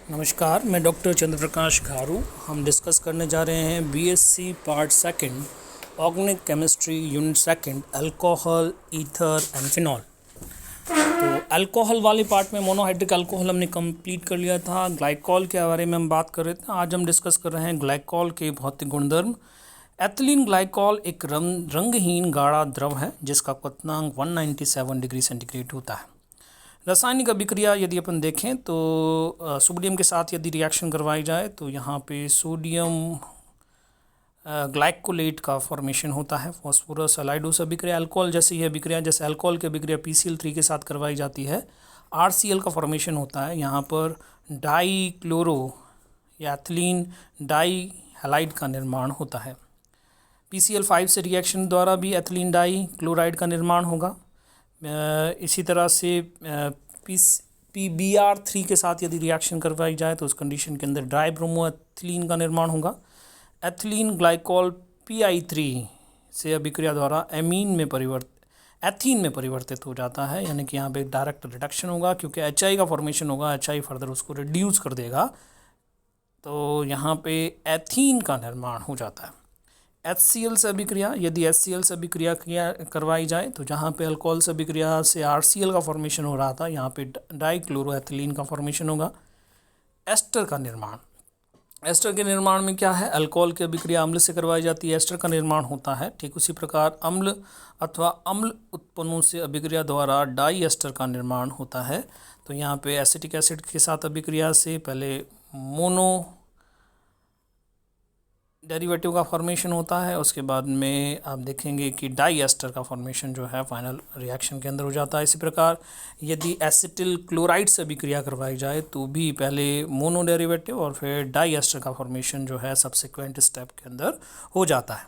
नमस्कार, मैं डॉक्टर चंद्रप्रकाश घारू। हम डिस्कस करने जा रहे हैं BSc part second organic chemistry unit second alcohol, ether and phenol. तो अल्कोहल वाले पार्ट में मोनोहाइड्रिक अल्कोहल हमने कंप्लीट कर लिया था। ग्लाइकॉल के बारे में हम बात कर रहे थे। आज हम डिस्कस कर रहे हैं ग्लाइकॉल के भौतिक गुणधर्म। एथिलीन ग्लाइकॉल एक रंगहीन गाढ़ा द्रव है जिसका क्वथनांक 197 डिग्री सेंटीग्रेड होता है। रासायनिक अभिक्रिया यदि अपन देखें तो सोडियम के साथ यदि रिएक्शन करवाई जाए तो यहाँ पे सोडियम ग्लाइकोलेट का फॉर्मेशन होता है। फॉस्फोरस एलाइडोस अभिक्रिया अल्कोहल जैसी है अभिक्रिया, जैसे अल्कोहल की अभिक्रिया PCl3 के साथ करवाई जाती है, RCl का फॉर्मेशन होता है। यहाँ पर डाई क्लोरो या एथिलीन डाई हैलाइड का निर्माण होता है। PCl5 से रिएक्शन द्वारा भी एथिलीन डाई क्लोराइड का निर्माण होगा। इसी तरह से PbR3 के साथ यदि रिएक्शन करवाई जाए तो उस कंडीशन के अंदर डाई ब्रोमो एथिलीन का निर्माण होगा। एथिलीन ग्लाइकॉल Pi3 से अभिक्रिया द्वारा एथीन में परिवर्तित हो जाता है, यानी कि यहाँ पे डायरेक्ट रिडक्शन होगा क्योंकि HI का फॉर्मेशन होगा। HI फर्दर उसको रिड्यूस कर देगा तो यहाँ पे एथीन का निर्माण हो जाता है। HCl से अभिक्रिया यदि HCl से अभिक्रिया करवाई जाए तो जहाँ पे अल्कोहल से अभिक्रिया से RCl का फॉर्मेशन हो रहा था, यहाँ पे डाइक्लोरोएथिलीन का फॉर्मेशन होगा। एस्टर का निर्माण, एस्टर के निर्माण में क्या है, अल्कोहल की अभिक्रिया अम्ल से करवाई जाती है, एस्टर का निर्माण होता है। ठीक उसी प्रकार अम्ल अथवा अम्ल उत्पन्नों से अभिक्रिया द्वारा डाई एस्टर का निर्माण होता है। तो यहाँ पे एसिटिक एसिड के साथ अभिक्रिया से पहले मोनो डेरिवेटिव का फॉर्मेशन होता है, उसके बाद में आप देखेंगे कि डाई एस्टर का फॉर्मेशन जो है फाइनल रिएक्शन के अंदर हो जाता है। इसी प्रकार यदि एसिटिल क्लोराइड से अभिक्रिया करवाई जाए तो भी पहले मोनो डेरिवेटिव और फिर डाई एस्टर का फॉर्मेशन जो है सब्सिक्वेंट स्टेप के अंदर हो जाता है।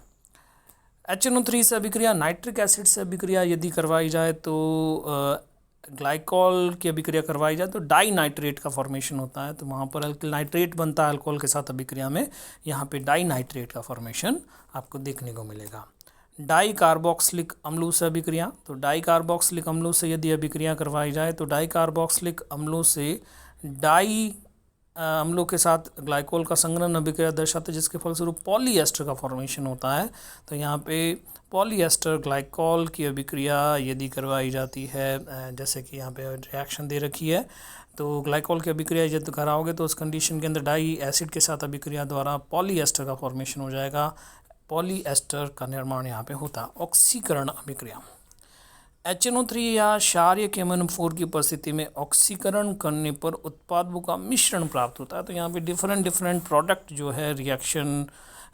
HNO3 से अभिक्रिया नाइट्रिक एसिड से अभिक्रिया यदि करवाई जाए तो ग्लाइकॉल की अभिक्रिया करवाई जाए तो डाई नाइट्रेट का फॉर्मेशन होता है। तो वहाँ पर अल्किल नाइट्रेट बनता है अल्कोहल के साथ अभिक्रिया में, यहाँ पे डाई नाइट्रेट का फॉर्मेशन आपको देखने को मिलेगा। डाई कार्बोक्सिलिक अम्लों से अभिक्रिया, तो डाई कार्बोक्सिलिक अम्लों से यदि अभिक्रिया करवाई जाए तो डाई कार्बोक्सिलिक अम्लों से डाई अम्लों के साथ ग्लाइकोल का संघनन अभिक्रिया दर्शाते हैं, जिसके फलस्वरूप पॉलीएस्टर का फॉर्मेशन होता है। तो यहाँ पे पॉलीएस्टर ग्लाइकोल की अभिक्रिया यदि करवाई जाती है, जैसे कि यहाँ पे रिएक्शन दे रखी है, तो ग्लाइकोल की अभिक्रिया यदि कराओगे तो उस कंडीशन के अंदर डाई एसिड के साथ अभिक्रिया द्वारा पॉलीएस्टर का फॉर्मेशन हो जाएगा। पॉलीएस्टर का निर्माण यहाँ पे होता है। ऑक्सीकरण अभिक्रिया, HNO3 या क्षारीय KMnO4 की उपस्थिति में ऑक्सीकरण करने पर उत्पादों का मिश्रण प्राप्त होता है। तो यहाँ पे डिफरेंट प्रोडक्ट जो है रिएक्शन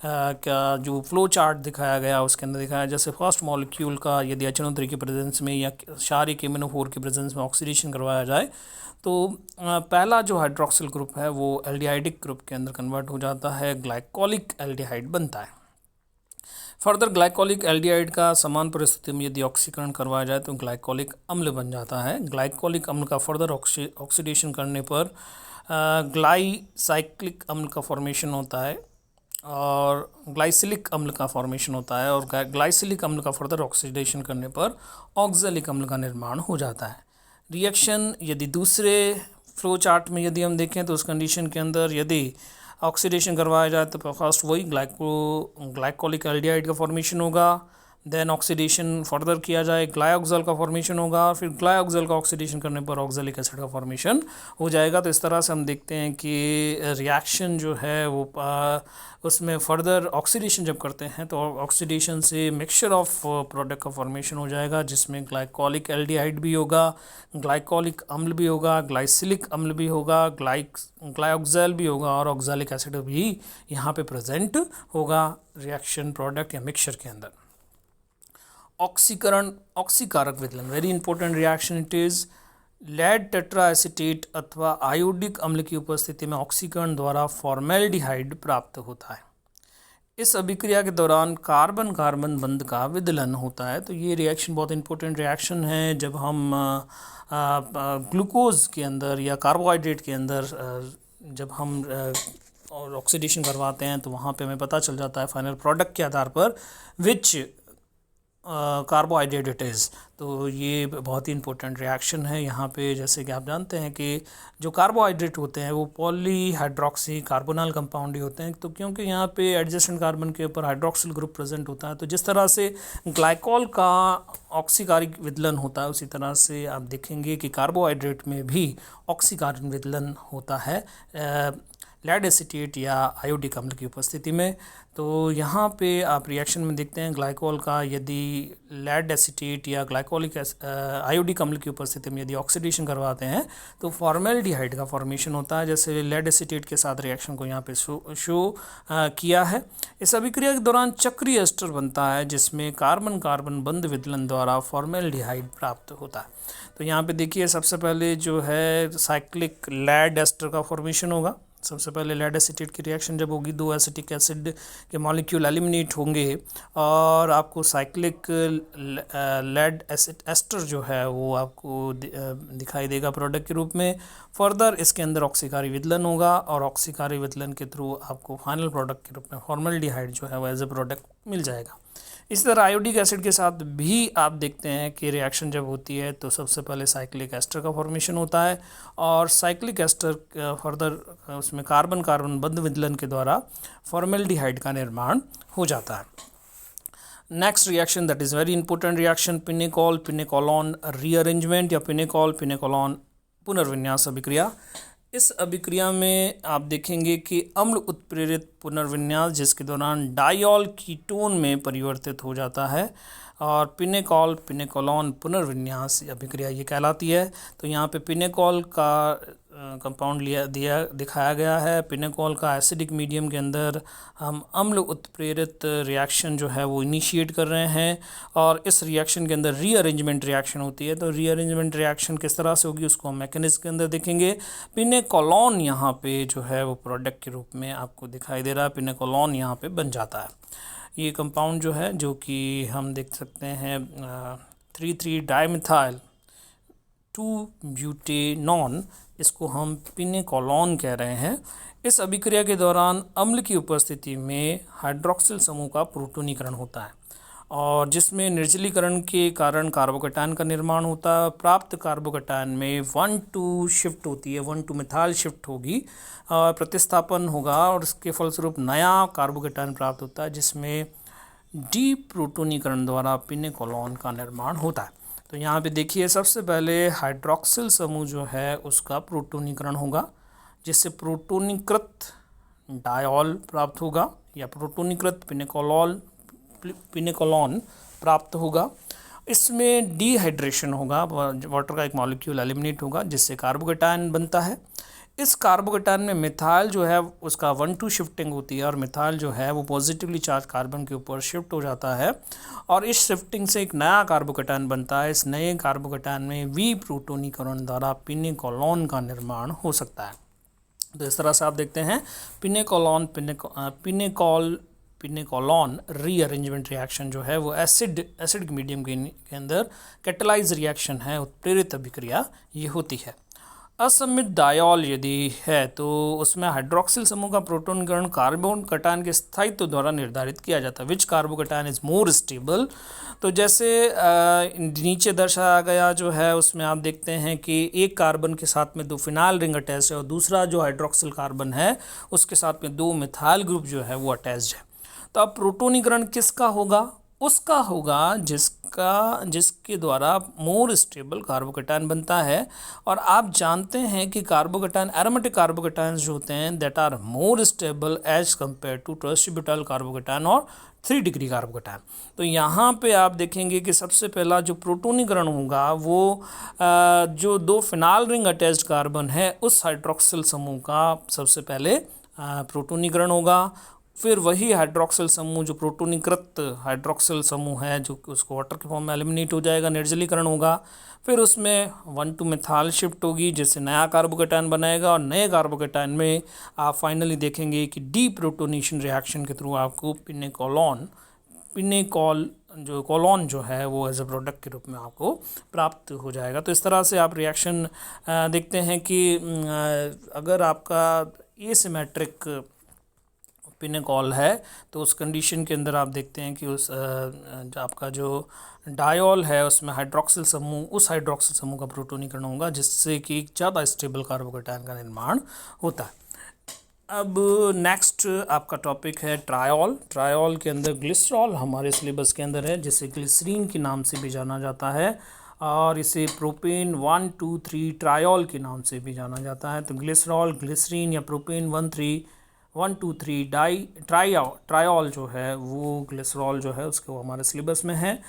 का जो फ्लो चार्ट दिखाया गया उसके अंदर दिखाया, जैसे फर्स्ट मॉलिक्यूल का यदि HNO3 की प्रेजेंस में या क्षारीय KMnO4 की प्रेजेंस में ऑक्सीडेशन करवाया जाए तो पहला जो हाइड्रोक्सिल ग्रुप है वो एल्डिहाइडिक ग्रुप के अंदर कन्वर्ट हो जाता है, ग्लाइकोलिक एल्डिहाइड बनता है। फर्दर ग्लाइकोलिक एल्डिहाइड का समान परिस्थिति में यदि ऑक्सीकरण करवाया जाए तो ग्लाइकोलिक अम्ल बन जाता है। ग्लाइकोलिक अम्ल का फर्दर ऑक्सीडेशन करने पर ग्लाइसाइक्लिक अम्ल का फॉर्मेशन होता है और ग्लाइसिलिक अम्ल का फॉर्मेशन होता है, और ग्लाइसिलिक अम्ल का फर्दर ऑक्सीडेशन करने पर ऑक्जेलिक अम्ल का निर्माण हो जाता है। रिएक्शन यदि दूसरे फ्लो चार्ट में यदि हम देखें तो उस कंडीशन के अंदर यदि ऑक्सीडेशन करवाया जाए तो फर्स्ट वही ग्लाइकोलिक एल्डिहाइड का फॉर्मेशन होगा, देन ऑक्सीडेशन फर्दर किया जाए ग्लाइऑक्सल का फॉर्मेशन होगा, फिर ग्लाइऑक्सल का ऑक्सीडेशन करने पर ऑक्जेलिक एसिड का फॉर्मेशन हो जाएगा। तो इस तरह से हम देखते हैं कि रिएक्शन जो है वो उसमें फर्दर ऑक्सीडेशन जब करते हैं तो ऑक्सीडेशन से मिक्सचर ऑफ प्रोडक्ट का फॉर्मेशन हो जाएगा, जिसमें ग्लाइकोलिक एल्डिहाइड भी होगा, ग्लाइकोलिक अम्ल भी होगा, ग्लाइसिलिक अम्ल भी होगा, ग्लाइऑक्सल भी होगा और ऑक्जेलिक एसिड भी यहाँ पे प्रेजेंट होगा रिएक्शन प्रोडक्ट या मिक्सचर के अंदर। ऑक्सीकरण, ऑक्सीकारक विदलन, very important reaction it is. Lead tetraacetate अथवा आयोडिक अम्ल की उपस्थिति में ऑक्सीकरण द्वारा फॉर्मेल्डिहाइड प्राप्त होता है। इस अभिक्रिया के दौरान कार्बन कार्बन बंध का विदलन होता है। तो ये रिएक्शन बहुत इंपॉर्टेंट रिएक्शन है। जब हम ग्लूकोज के अंदर या कार्बोहाइड्रेट के अंदर जब हम ऑक्सीडेशन करवाते हैं तो वहाँ पे हमें पता चल जाता है फाइनल प्रोडक्ट के आधार पर विच कार्बोहाइड्रेट इट इज़। तो ये बहुत ही इंपॉर्टेंट रिएक्शन है यहाँ पे। जैसे कि आप जानते हैं कि जो कार्बोहाइड्रेट होते हैं वो पॉलीहाइड्रोक्सी कार्बोनाइल कंपाउंड ही होते हैं। तो क्योंकि यहाँ पे एडजेसेंट कार्बन के ऊपर हाइड्रोक्सिल ग्रुप प्रेजेंट होता है, तो जिस तरह से ग्लाइकॉल का ऑक्सीकारिक विदलन होता है उसी तरह से आप देखेंगे कि कार्बोहाइड्रेट में भी ऑक्सीकारिक विदलन होता है लेड एसीटेट या आयोडिक अम्ल की उपस्थिति में। तो यहाँ पे आप रिएक्शन में देखते हैं ग्लाइकोल का यदि लेड एसीटेट या ग्लाइकोलिक आयोडिक अम्ल की उपस्थिति में यदि ऑक्सीडेशन करवाते हैं तो फॉर्मेल्डिहाइड का फॉर्मेशन होता है। जैसे लेड एसीटेट के साथ रिएक्शन को यहाँ पे शो किया है। इस अभिक्रिया के दौरान चक्रीय एस्टर बनता है जिसमें कार्बन कार्बन बंध विदलन द्वारा फॉर्मेल्डिहाइड प्राप्त होता है। तो यहाँ पे देखिए सबसे पहले जो है साइक्लिक लेड एस्टर का फॉर्मेशन होगा। सबसे पहले लेड एसीटेट की रिएक्शन जब होगी, दो एसिटिक एसिड के मॉलिक्यूल एलिमिनेट होंगे और आपको साइक्लिक लेड एसिड एस्टर जो है वो आपको दिखाई देगा प्रोडक्ट के रूप में। फर्दर इसके अंदर ऑक्सीकारी विदलन होगा और ऑक्सीकारी विदलन के थ्रू आपको फाइनल प्रोडक्ट के रूप में फॉर्मेल्डिहाइड जो है वो एज ए प्रोडक्ट मिल जाएगा। इसी तरह आयोडिक एसिड के साथ भी आप देखते हैं कि रिएक्शन जब होती है तो सबसे पहले साइक्लिक एस्टर का फॉर्मेशन होता है और साइक्लिक एस्टर फर्दर उसमें कार्बन कार्बन बंध विदलन के द्वारा फॉर्मेल्डिहाइड का निर्माण हो जाता है। Next reaction that is very important reaction, pinacol pinacolone rearrangement या पिनेकॉल पिनेकोलॉन पुनर्विन्यास अभिक्रिया। इस अभिक्रिया में आप देखेंगे कि अम्ल उत्प्रेरित पुनर्विन्यास जिसके दौरान डाइऑल कीटोन में परिवर्तित हो जाता है और पिनेकॉल पिनेकोलॉन पुनर्विन्यास अभिक्रिया ये कहलाती है। तो यहाँ पे पिनेकॉल का कंपाउंड दिखाया गया है। पिनेकॉल का एसिडिक मीडियम के अंदर हम अम्ल उत्प्रेरित रिएक्शन जो है वो इनिशिएट कर रहे हैं और इस रिएक्शन के अंदर रीअरेंजमेंट रिएक्शन होती है। तो रीअरेंजमेंट रिएक्शन किस तरह से होगी उसको हम मैकेनिज्म के अंदर देखेंगे। पिनेकोलॉन यहाँ पे जो है वो प्रोडक्ट के रूप में आपको दिखाई दे रहा है, पिनेकोलॉन यहाँ पे बन जाता है। ये कंपाउंड जो है जो कि हम देख सकते हैं 3,3 डाइमिथाइल 2-ब्यूटेनॉन, इसको हम पिनेकोलॉन कह रहे हैं। इस अभिक्रिया के दौरान अम्ल की उपस्थिति में हाइड्रोक्सिल समूह का प्रोटोनीकरण होता है और जिसमें निर्जलीकरण के कारण कार्बोकैटायन का निर्माण होता है। प्राप्त कार्बोकैटायन में 1,2 शिफ्ट होती है, 1,2 मिथाइल शिफ्ट होगी और प्रतिस्थापन होगा और इसके फलस्वरूप नया कार्बोकैटायन प्राप्त होता है जिसमें डी प्रोटोनीकरण द्वारा पिनेकोलॉन का निर्माण होता है। तो यहाँ पे देखिए सबसे पहले हाइड्रोक्सिल समूह जो है उसका प्रोटोनीकरण होगा जिससे प्रोटोनीकृत डायॉल प्राप्त होगा या प्रोटोनीकृत पिनेकोलॉन प्राप्त होगा। इसमें डिहाइड्रेशन होगा, वाटर का एक मॉलिक्यूल एलिमिनेट होगा जिससे कार्बोकैटायन बनता है। इस कार्बोकैटायन में मिथाइल जो है उसका 1,2 शिफ्टिंग होती है और मिथाइल जो है वो पॉजिटिवली चार्ज कार्बन के ऊपर शिफ्ट हो जाता है और इस शिफ्टिंग से एक नया कार्बोकैटायन बनता है। इस नए कार्बोकैटायन में वी प्रोटोनीकरण द्वारा पिनेकोलॉन का निर्माण हो सकता है। तो इस तरह से आप देखते हैं पिनेकोलॉन रीअरेंजमेंट रिएक्शन जो है वो एसिडिक मीडियम के अंदर कैटलाइज रिएक्शन है, उत्प्रेरित अभिक्रिया ये होती है। असममित डायॉल यदि है तो उसमें हाइड्रोक्सिल समूह का प्रोटोनीकरण कार्बोकैटायन के स्थायित्व द्वारा निर्धारित किया जाता है। विच कार्बोकैटायन इज मोर स्टेबल। तो जैसे नीचे दर्शाया गया जो है उसमें आप देखते हैं कि एक कार्बन के साथ में 2 फिनाइल रिंग अटैच है और दूसरा जो हाइड्रोक्सिल कार्बन है उसके साथ में 2 मिथाइल ग्रुप जो है वो अटैच्ड है। तो अब प्रोटोनीकरण किसका होगा? उसका होगा जिसके द्वारा मोर स्टेबल कार्बोकैटायन बनता है। और आप जानते हैं कि कार्बोकैटायन एरोमेटिक कार्बोकैटायन जो होते हैं that are more stable as compare to tertiary butyl carbocation और 3 डिग्री कार्बोकैटायन। तो यहाँ पे आप देखेंगे कि सबसे पहला जो प्रोटोनीकरण होगा वो जो 2 फिनाइल रिंग अटैच्ड कार्बन है उस हाइड्रोक्सिल समूह का सबसे पहले प्रोटोनीकरण होगा। फिर वही हाइड्रोक्सिल समूह जो प्रोटोनीकृत हाइड्रोक्सिल समूह है जो उसको वाटर के फॉर्म में एलिमिनेट हो जाएगा, निर्जलीकरण होगा। फिर उसमें 1,2 मिथाइल शिफ्ट होगी जिससे नया कार्बोकैटायन बनाएगा और नए कार्बोकैटायन में आप फाइनली देखेंगे कि डी प्रोटोनेशन रिएक्शन के थ्रू आपको पिनेकोलॉन जो है वो एज ए प्रोडक्ट के रूप में आपको प्राप्त हो जाएगा। तो इस तरह से आप रिएक्शन देखते हैं कि अगर आपका एसिमेट्रिक प्रोपिनेकॉल है, तो उस कंडीशन के अंदर आप देखते हैं कि उस आपका जो डायोल है उसमें हाइड्रोक्सिल समूह, उस हाइड्रोक्सिल समूह का प्रोटोनीकरण होगा, जिससे कि ज़्यादा स्टेबल कार्बोकेटायन का निर्माण होता है। अब नेक्स्ट आपका टॉपिक है ट्रायोल। ट्रायोल के अंदर ग्लिसरॉल हमारे सिलेबस के अंदर है, जिसे ग्लिसरीन के नाम से भी जाना जाता है, और इसे प्रोपेन 1,2,3 ट्रायोल के नाम से भी जाना जाता है। तो ग्लिसरॉल, ग्लिसरीन या प्रोपेन 1,2,3 ट्रायोल जो है वो ग्लिसरॉल जो है उसको हमारे सिलेबस में है।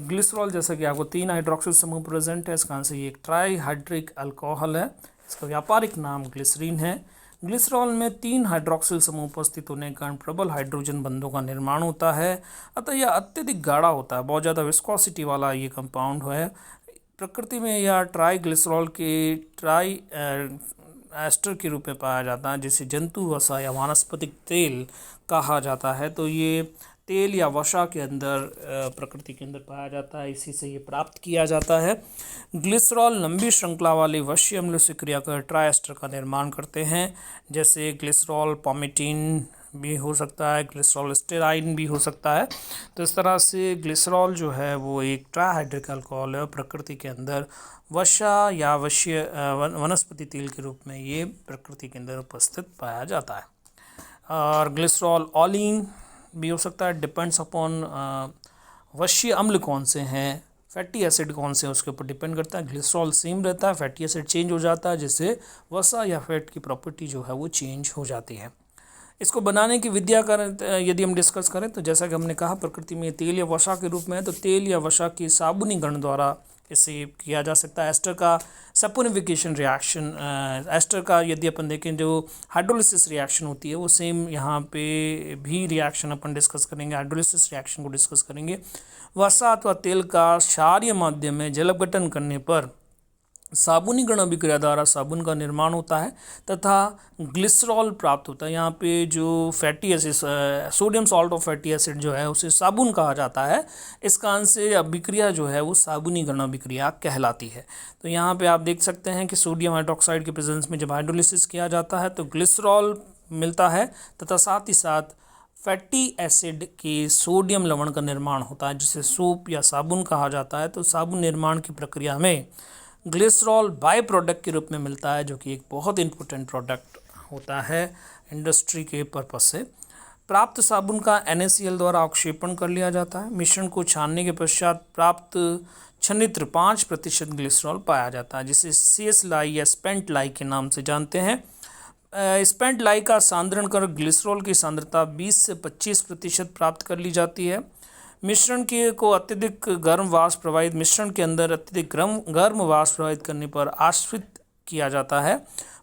ग्लिसरॉल जैसा कि आपको 3 हाइड्रोक्सिल समूह प्रेजेंट है, इसका आंसर ये एक ट्राईहाइड्रिक अल्कोहल है। इसका व्यापारिक नाम ग्लिसरीन है। ग्लिसरॉल में 3 हाइड्रोक्सिल समूह उपस्थित होने के कारण प्रबल हाइड्रोजन बंधों का निर्माण होता है, अतः यह अत्यधिक गाढ़ा होता है, बहुत ज़्यादा विस्कोसिटी वाला ये कंपाउंड है। प्रकृति में यह ट्राईग्लिसरॉल के ट्राई एस्टर के रूप में पाया जाता है, जिसे जंतु वसा या वानस्पतिक तेल कहा जाता है। तो ये तेल या वसा के अंदर प्रकृति के अंदर पाया जाता है, इसी से ये प्राप्त किया जाता है। ग्लिसरॉल लंबी श्रृंखला वाले वश्य अम्ल से क्रिया कर ट्राइएस्टर का निर्माण करते हैं, जैसे ग्लिसरॉल पॉमेटीन भी हो सकता है, ग्लिसरॉल स्टेराइन भी हो सकता है। तो इस तरह से ग्लिसरॉल जो है वो एक ट्राईहाइड्रिक अल्कोहल है, प्रकृति के अंदर वसा या वश्य वनस्पति तेल के रूप में ये प्रकृति के अंदर उपस्थित पाया जाता है। और ग्लिसरॉल ऑलिन भी हो सकता है, डिपेंड्स अपॉन वश्य अम्ल कौन से हैं, फैटी एसिड कौन से हैं, उसके ऊपर डिपेंड करता है। ग्लिसरॉल सेम रहता है, फैटी एसिड चेंज हो जाता है, जिससे वसा या फैट की प्रॉपर्टी जो है वो चेंज हो जाती है। इसको बनाने की विद्या करें यदि हम डिस्कस करें तो जैसा कि हमने कहा प्रकृति में तेल या वसा के रूप में है, तो तेल या वसा की साबुनीकरण द्वारा इसे किया जा सकता है। एस्टर का सपोनिफिकेशन रिएक्शन, एस्टर का यदि अपन देखें जो हाइड्रोलिसिस रिएक्शन होती है वो सेम यहाँ पे भी रिएक्शन अपन डिस्कस करेंगे, हाइड्रोलिसिस रिएक्शन को डिस्कस करेंगे। वसा अथवा तेल का क्षारीय माध्यम में जल अपघटन करने पर साबुनीकरण अभिक्रिया द्वारा साबुन का निर्माण होता है तथा ग्लिसरॉल प्राप्त होता है। यहाँ पे जो fatty acid, sodium salt of fatty acid जो है उसे साबुन कहा जाता है। इस कारण से अभिक्रिया जो है वो साबुनीकरण अभिक्रिया कहलाती है। तो यहाँ पे आप देख सकते हैं कि सोडियम हाइड्रोक्साइड के प्रेजेंस में जब हाइड्रोलिसिस किया जाता है तो ग्लिसरॉल मिलता है तथा साथ ही साथ फैटी एसिड के सोडियम लवण का निर्माण होता है, जिसे सूप या साबुन कहा जाता है। तो साबुन निर्माण की प्रक्रिया में ग्लिसरॉल बाय प्रोडक्ट के रूप में मिलता है, जो कि एक बहुत इंपॉर्टेंट प्रोडक्ट होता है इंडस्ट्री के पर्पस से। प्राप्त साबुन का NaCl द्वारा अवक्षेपण कर लिया जाता है। मिश्रण को छानने के पश्चात प्राप्त छन्नित्र 5% ग्लिसरॉल पाया जाता है, जिसे CS लाई या स्पेंट लाई के नाम से जानते हैं। स्पेंट लाई का सांद्रण कर ग्लिसरॉल की सांद्रता 20 से 25% प्राप्त कर ली जाती है। मिश्रण को अत्यधिक गर्म वाष्प प्रवाहित मिश्रण के अंदर अत्यधिक गर्म वाष्प प्रवाहित करने पर आश्वित किया जाता है।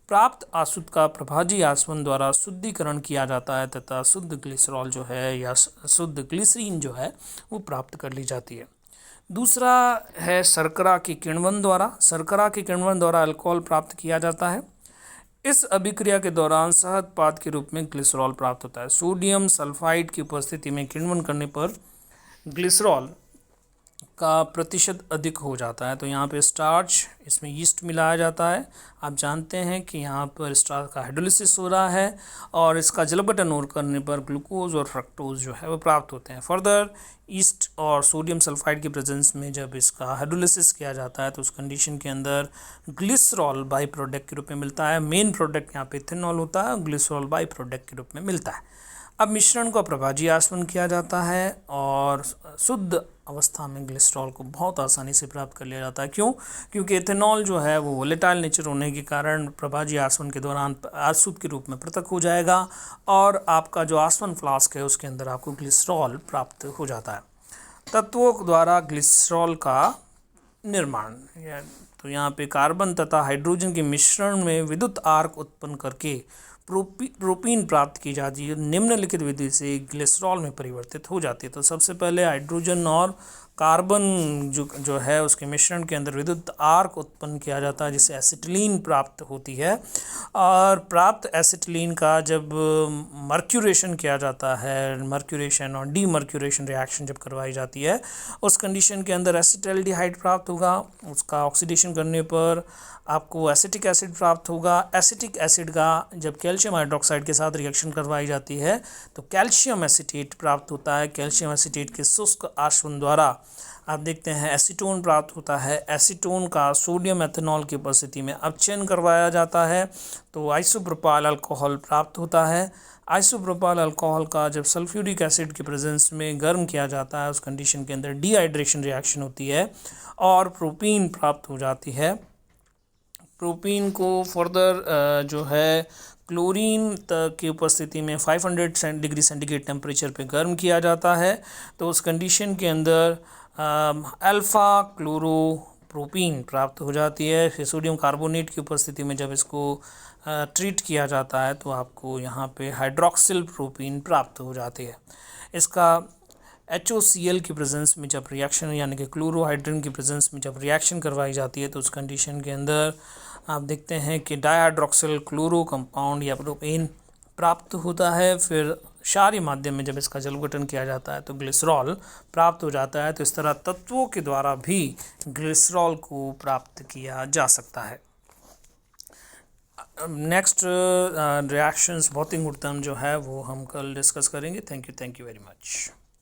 प्राप्त आसुत का प्रभाजी आसवन द्वारा शुद्धिकरण किया जाता है तथा शुद्ध ग्लिसरॉल जो है या शुद्ध ग्लिसरीन जो है वो प्राप्त कर ली जाती है। दूसरा है शर्करा के किण्वन द्वारा। शर्करा के किण्वन द्वारा अल्कोहल प्राप्त किया जाता है। इस अभिक्रिया के दौरान शहद पाद के रूप में ग्लिसरॉल प्राप्त होता है। सोडियम सल्फाइड की उपस्थिति में किण्वन करने पर ग्लिसरॉल का प्रतिशत अधिक हो जाता है। तो यहाँ पे स्टार्च, इसमें यीस्ट मिलाया जाता है। आप जानते हैं कि यहाँ पर स्टार्च का हाइड्रोलिसिस हो रहा है और इसका जल अपघटन और करने पर ग्लूकोज और फ्रक्टोज जो है वो प्राप्त होते हैं। फर्दर ईस्ट और सोडियम सल्फाइड की प्रेजेंस में जब इसका हाइड्रोलिसिस किया जाता है तो उस कंडीशन के अंदर ग्लिसरॉल बाई प्रोडक्ट के रूप में मिलता है। मेन प्रोडक्ट यहाँ पे इथेनॉल होता है, ग्लिसरॉल बाई प्रोडक्ट के रूप में मिलता है। अब मिश्रण को प्रभाजी आसवन किया जाता है और शुद्ध अवस्था में ग्लिसरॉल को बहुत आसानी से प्राप्त कर लिया जाता है। क्यों? क्योंकि इथेनॉल जो है वो वोलेटाइल नेचर होने के कारण प्रभाजी आसवन के दौरान आसुत के रूप में पृथक हो जाएगा और आपका जो आसवन फ्लास्क है उसके अंदर आपको ग्लिसरॉल प्राप्त हो जाता है। तत्वों द्वारा ग्लिसरॉल का निर्माण, तो यहाँ पे कार्बन तथा हाइड्रोजन के मिश्रण में विद्युत आर्क उत्पन्न करके प्रोपीन प्राप्त की जाती है। निम्नलिखित विधि से ग्लिसरॉल में परिवर्तित हो जाती है। तो सबसे पहले हाइड्रोजन और कार्बन जो है उसके मिश्रण के अंदर विद्युत आर्क उत्पन्न किया जाता है, जिससे एसिटिलीन प्राप्त होती है। और प्राप्त एसिटिलीन का जब मर्क्यूरेशन किया जाता है, मर्क्यूरेशन और डीमर्क्यूरेशन रिएक्शन जब करवाई जाती है, उस कंडीशन के अंदर एसिटाल्डिहाइड प्राप्त होगा। उसका ऑक्सीडेशन करने पर आपको एसिटिक एसिड प्राप्त होगा। एसिटिक एसिड का जब कैल्शियम हाइड्रोक्साइड के साथ रिएक्शन करवाई जाती है तो कैल्शियम एसीटेट प्राप्त होता है। कैल्शियम एसीटेट के शुष्क आसवन द्वारा आप देखते हैं एसीटोन प्राप्त होता है। एसीटोन का सोडियम एथेनॉल की उपस्थिति में अपचयन करवाया जाता है तो आइसोप्रोपाइल अल्कोहल प्राप्त होता है। आइसोप्रोपाइल अल्कोहल का जब सल्फ्यूरिक एसिड के प्रेजेंस में गर्म किया जाता है उस कंडीशन के अंदर डिहाइड्रेशन रिएक्शन होती है और प्रोपीन प्राप्त हो जाती है। प्रोपीन को फर्दर जो है क्लोरीन की उपस्थिति में 500 डिग्री सेंटीग्रेड टेम्परेचर पे गर्म किया जाता है तो उस कंडीशन के अंदर अल्फ़ा क्लोरोप्रोपीन प्राप्त हो जाती है। फिर सोडियम कार्बोनेट की उपस्थिति में जब इसको ट्रीट किया जाता है तो आपको यहाँ पे हाइड्रोक्सिल प्रोपीन प्राप्त हो जाती है। इसका HOCl की प्रेजेंस में जब रिएक्शन यानी कि क्लोरोहाइड्रोजन की प्रेजेंस में जब रिएक्शन करवाई जाती है तो उस कंडीशन के अंदर आप देखते हैं कि डाइहाइड्रोक्सिल क्लोरो कंपाउंड या प्रोपेन प्राप्त होता है। फिर क्षारीय माध्यम में जब इसका जलगठन किया जाता है तो ग्लिसरॉल प्राप्त हो जाता है। तो इस तरह तत्वों के द्वारा भी ग्लिसरॉल को प्राप्त किया जा सकता है। नेक्स्ट रिएक्शंस भौतिक गुणधर्म जो है वो हम कल डिस्कस करेंगे। Thank you very much.